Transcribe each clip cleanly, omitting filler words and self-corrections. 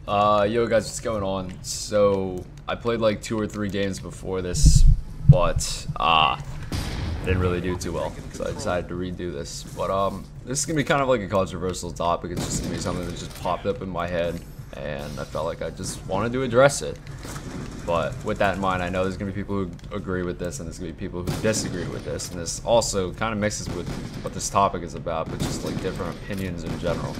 Yo guys, what's going on? So, I played like 2 or 3 games before this, but, I didn't really do too well, so I decided to redo this. But, this is gonna be kind of like a controversial topic. It's just gonna be something that just popped up in my head, and I felt like I just wanted to address it. But with that in mind, I know there's gonna be people who agree with this, and there's gonna be people who disagree with this, and this also kind of mixes with what this topic is about, but just like different opinions in general.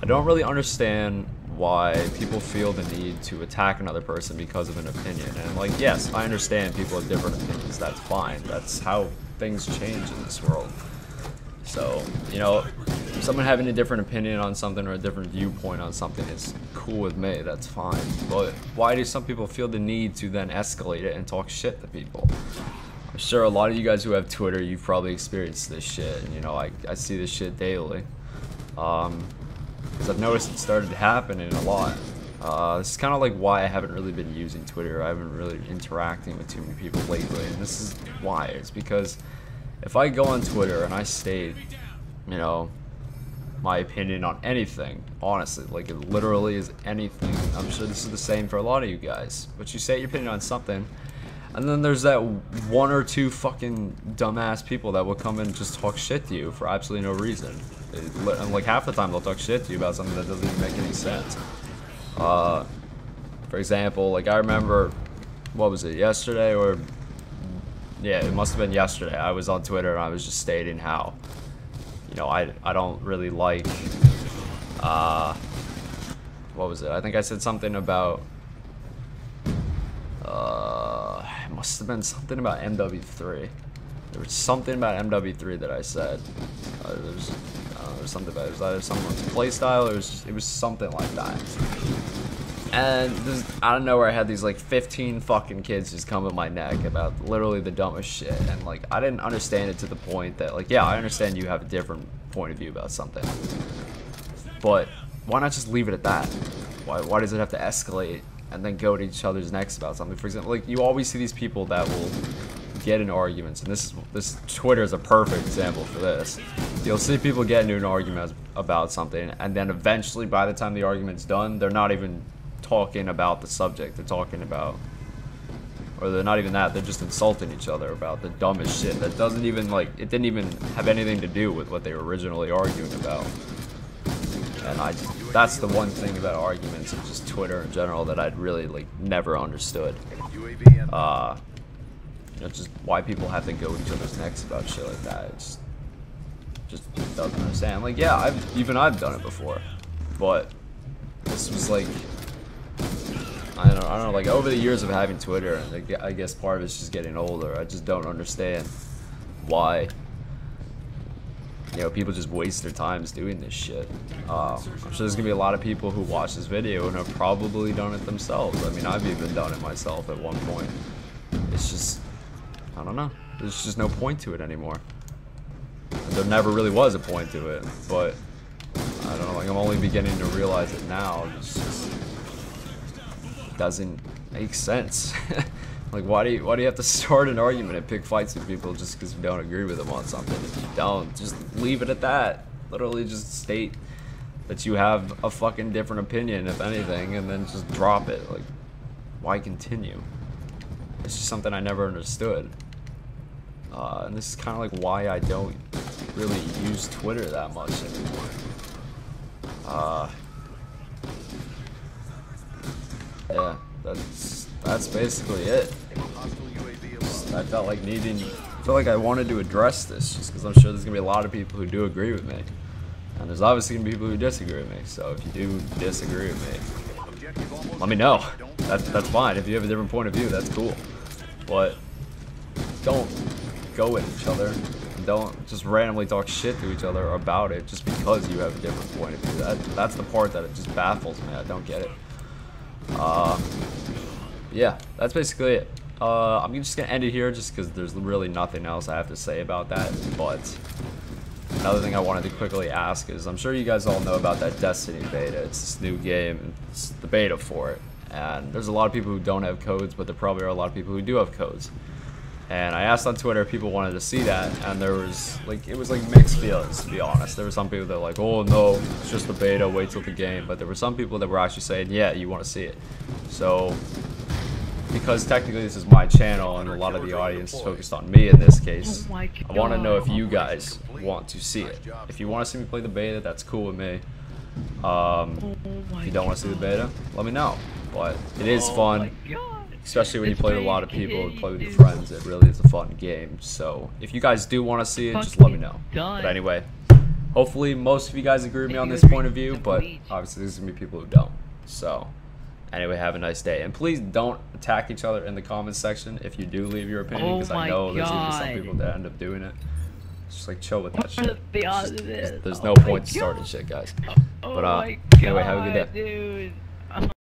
I don't really understand why people feel the need to attack another person because of an opinion. And like, yes, I understand people have different opinions. That's fine. That's how things change in this world. So, you know, someone having a different opinion on something or a different viewpoint on something is cool with me. That's fine. But why do some people feel the need to then escalate it and talk shit to people? I'm sure a lot of you guys who have Twitter, you've probably experienced this shit. And, you know, I see this shit daily. Because I've noticed it started happening a lot. This is kind of like why I haven't really been using Twitter. I haven't really interacting with too many people lately, and this is why. It's because if I go on Twitter and I state, you know, my opinion on anything, honestly, like it literally is anything. I'm sure this is the same for a lot of you guys. But you say your opinion on something, and then there's that 1 or 2 fucking dumbass people that will come and just talk shit to you for absolutely no reason. And like half the time they'll talk shit to you about something that doesn't even make any sense. For example, like I remember, what was it, yesterday or, yeah, it must have been yesterday. I was on Twitter and I was just stating how, you know, I don't really like, what was it? I think I said something about, it must have been something about MW3. There was something about MW3 that I said. There's something about it. It was either someone's playstyle, it was something like that. And this, out of nowhere, I had these like 15 fucking kids just come at my neck about literally the dumbest shit. And like, I didn't understand it to the point that like, yeah, I understand you have a different point of view about something, but why not just leave it at that? Why does it have to escalate and then go to each other's necks about something? For example, like you always see these people that will get in arguments, and this Twitter is a perfect example for this. You'll see people get into an argument about something, and then eventually by the time the argument's done, they're not even talking about the subject. They're talking about, or they're not even that, they're just insulting each other about the dumbest shit that doesn't even, like, it didn't even have anything to do with what they were originally arguing about. And that's the one thing about arguments and just Twitter in general that I'd really like never understood. You know, just why people have to go to each other's necks about shit like that. It's just doesn't understand. Like, yeah, I've done it before, but this was like, I don't know, like over the years of having Twitter, and I guess part of it's just getting older. I just don't understand why, you know, people just waste their times doing this shit. I'm sure there's gonna be a lot of people who watch this video and have probably done it themselves. I mean, I've even done it myself at one point. It's just, I don't know. There's just no point to it anymore. There never really was a point to it, but I don't know. Like I'm only beginning to realize it now. It's just, it doesn't make sense. Like why do you have to start an argument and pick fights with people just because you don't agree with them on something? If you don't, just leave it at that. Literally, just state that you have a fucking different opinion, if anything, and then just drop it. Like, why continue? It's just something I never understood. And this is kind of like why I don't really use Twitter that much anymore. Yeah, that's basically it. I felt like I wanted to address this just because I'm sure there's gonna be a lot of people who do agree with me, and there's obviously gonna be people who disagree with me. So if you do disagree with me, let me know. That's fine. If you have a different point of view, that's cool. But don't go at each other. Don't just randomly talk shit to each other about it just because you have a different point of view. That's the part that it just baffles me. I don't get it. Yeah, that's basically it. I'm just gonna end it here just because there's really nothing else I have to say about that. But another thing I wanted to quickly ask is, I'm sure you guys all know about that Destiny beta. It's this new game. It's the beta for it. And there's a lot of people who don't have codes, but there probably are a lot of people who do have codes. And I asked on Twitter if people wanted to see that, and there was like, it was like mixed feelings, to be honest. There were some people that were like, oh no, it's just the beta, wait till the game. But there were some people that were actually saying, yeah, you want to see it. So, because technically this is my channel and a lot of the audience is focused on me in this case, I want to know if you guys want to see it. If you want to see me play the beta, that's cool with me. If you don't want to see the beta, let me know. But it is fun. Especially when you play with a lot of people and play with your friends, it really is a fun game. So if you guys do want to see it, just let me know. But anyway, hopefully most of you guys agree with me on this point of view, but obviously there's going to be people who don't. So anyway, have a nice day. And please don't attack each other in the comments section if you do leave your opinion, because I know there's going to be some people that end up doing it. Just like chill with that shit. There's no point to starting shit, guys. But anyway, have a good day.